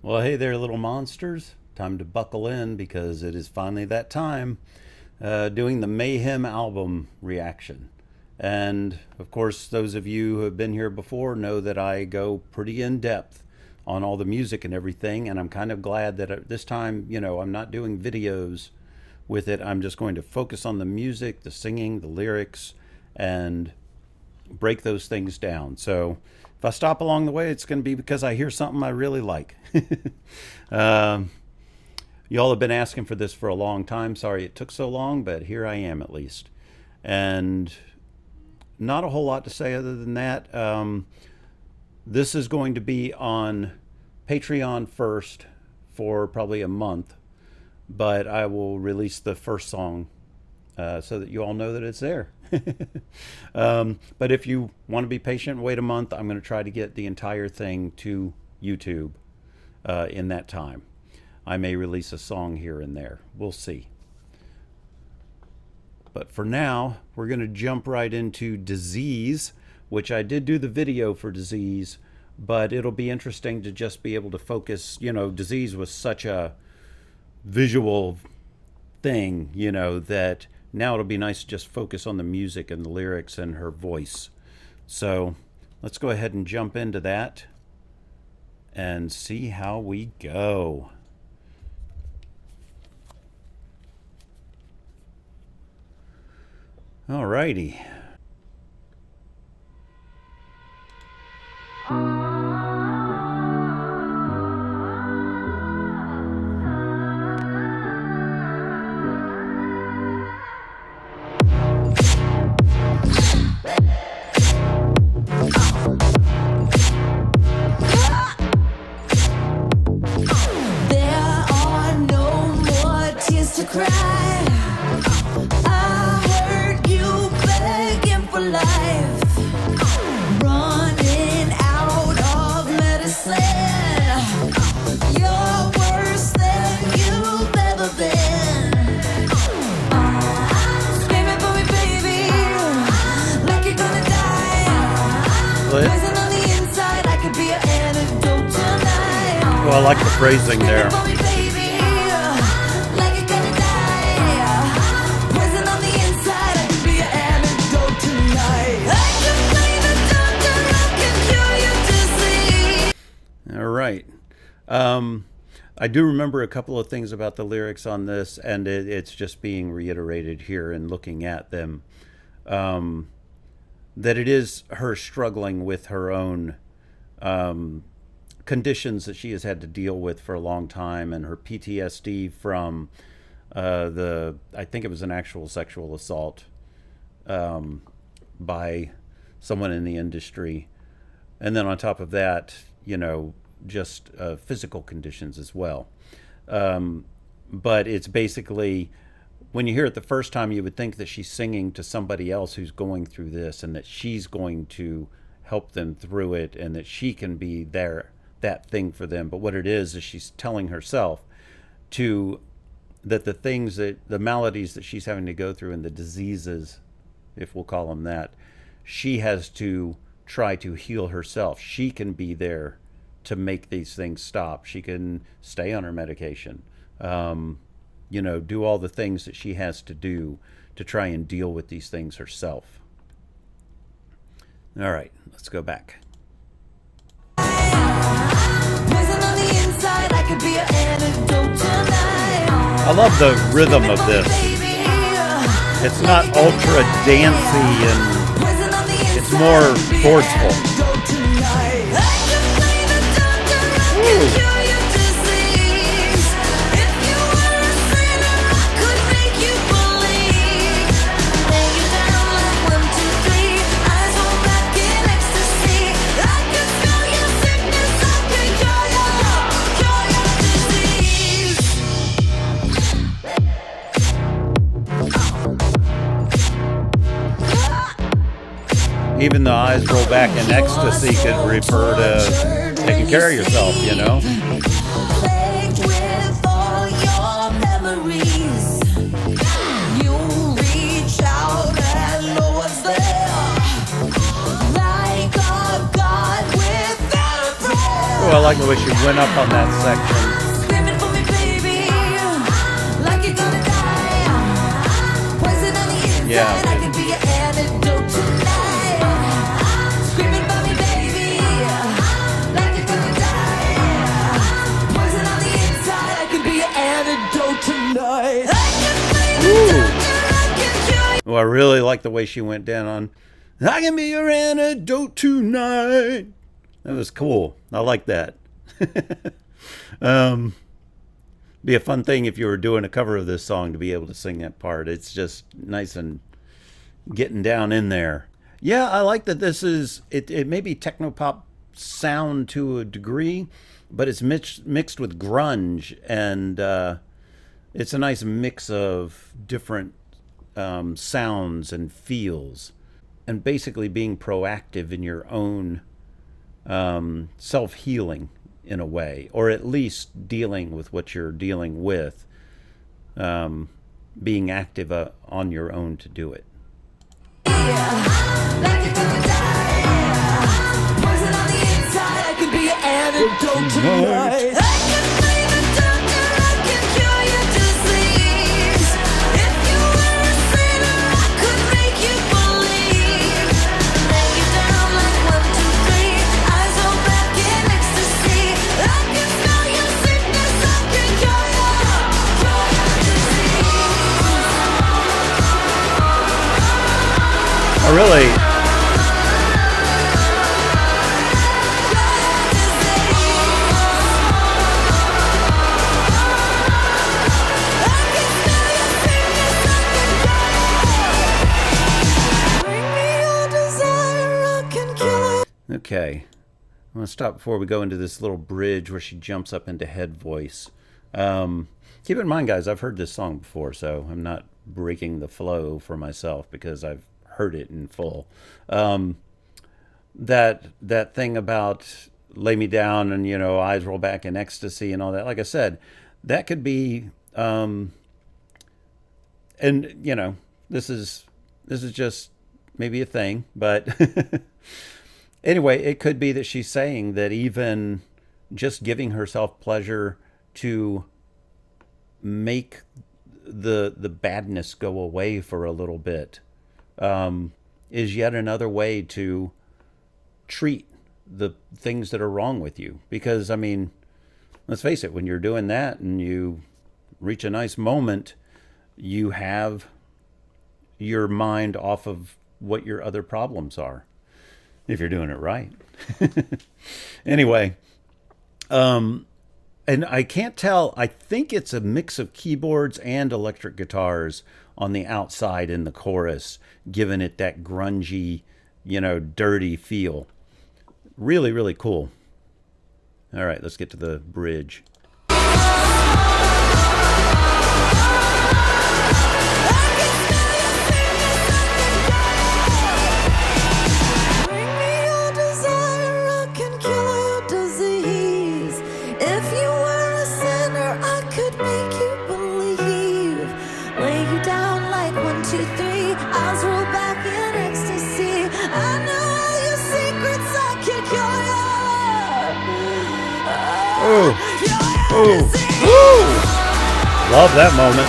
Well, hey there, little monsters. Time to buckle in because it is finally that time. Doing the Mayhem album reaction. And of course, those of you who have been here before know that I go pretty in depth on all the music and everything. And I'm kind of glad that this time, I'm not doing videos with it. I'm just going to focus on the music, the singing, the lyrics, and break those things down. So if I stop along the way, it's going to be because I hear something I really like. um, y'all have been asking for this for a long time. Sorry it took so long, but here I am at least. And not a whole lot to say other than that. This is going to be on Patreon first for probably a month, but I will release the first song so that you all know that it's there. But if you want to be patient and wait a month, I'm going to try to get the entire thing to YouTube in that time. I may release a song here and there. We'll see. But for now, we're going to jump right into Disease, which I did do the video for Disease, but it'll be interesting to just be able to focus. Disease was such a visual thing, that now it'll be nice to just focus on the music and the lyrics and her voice. So let's go ahead and jump into that and see how we go. Alrighty. Well, I like the phrasing there. All right. I do remember a couple of things about the lyrics on this, and it's just being reiterated here and looking at them. That it is her struggling with her own conditions that she has had to deal with for a long time, and her PTSD from I think it was an actual sexual assault by someone in the industry. And then on top of that, just physical conditions as well. But it's basically, when you hear it the first time, you would think that she's singing to somebody else who's going through this, and that she's going to help them through it, and that she can be that thing for them. But what it is she's telling herself that the maladies that she's having to go through, and the diseases, if we'll call them that, she has to try to heal herself. She can be there to make these things stop. She can stay on her medication, do all the things that she has to do to try and deal with these things herself. All right, let's go back. I love the rhythm of this. It's not ultra dancey, and it's more forceful. Ooh. Even the eyes roll back in ecstasy could refer to taking care of yourself, Oh, I like the way she went up on that section. Screaming for me, baby, like you're gonna die. Poison on the inside, Yeah. I can be your antidote tonight. Screaming for me, baby, like you're gonna die. Poison on the inside, I can be your antidote tonight. I can be the doctor, I can cure you. Well, I really like the way she went down on, I can be your antidote tonight. That was cool. I like that. Be a fun thing if you were doing a cover of this song to be able to sing that part. It's just nice and getting down in there. Yeah, I like that this is, it may be techno-pop sound to a degree, but it's mixed with grunge, and it's a nice mix of different sounds and feels, and basically being proactive in your own self-healing in a way, or at least dealing with what you're dealing with, being active on your own to do it. Like you're gonna die. Poison on the inside, I can be your antidote tonight. I can be the doctor, I can cure your disease. If you were a sinner, I could make you believe. Lay you down like 1, 2, 3, eyes roll back in ecstasy. I can smell your sickness, I can cure your disease. I really, okay, I'm going to stop before we go into this little bridge where she jumps up into head voice. Keep in mind, guys, I've heard this song before, so I'm not breaking the flow for myself because I've heard it in full. That thing about lay me down and, you know, eyes roll back in ecstasy and all that, like I said, that could be, and, you know, this is just maybe a thing, but anyway, it could be that she's saying that even just giving herself pleasure to make the badness go away for a little bit is yet another way to treat the things that are wrong with you. Because, I mean, let's face it, when you're doing that and you reach a nice moment, you have your mind off of what your other problems are, if you're doing it right. Anyway, and I can't tell, I think it's a mix of keyboards and electric guitars on the outside in the chorus, giving it that grungy, you know, dirty feel. Really, really cool. All right, let's get to the bridge. Love that moment.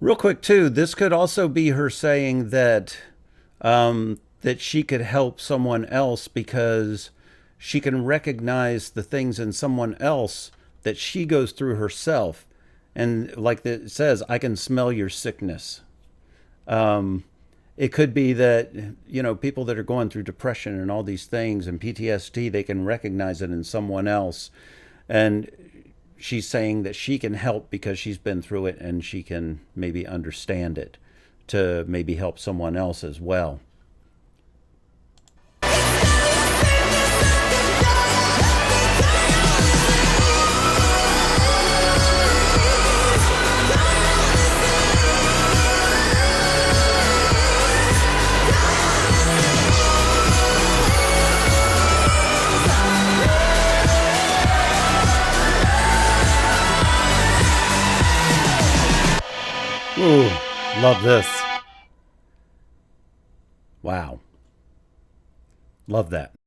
Real quick too, this could also be her saying that that she could help someone else because she can recognize the things in someone else that she goes through herself. And like it says, I can smell your sickness. It could be that, you know, people that are going through depression and all these things and PTSD, they can recognize it in someone else. And she's saying that she can help because she's been through it and she can maybe understand it to maybe help someone else as well. Ooh, love this. Wow. Love that.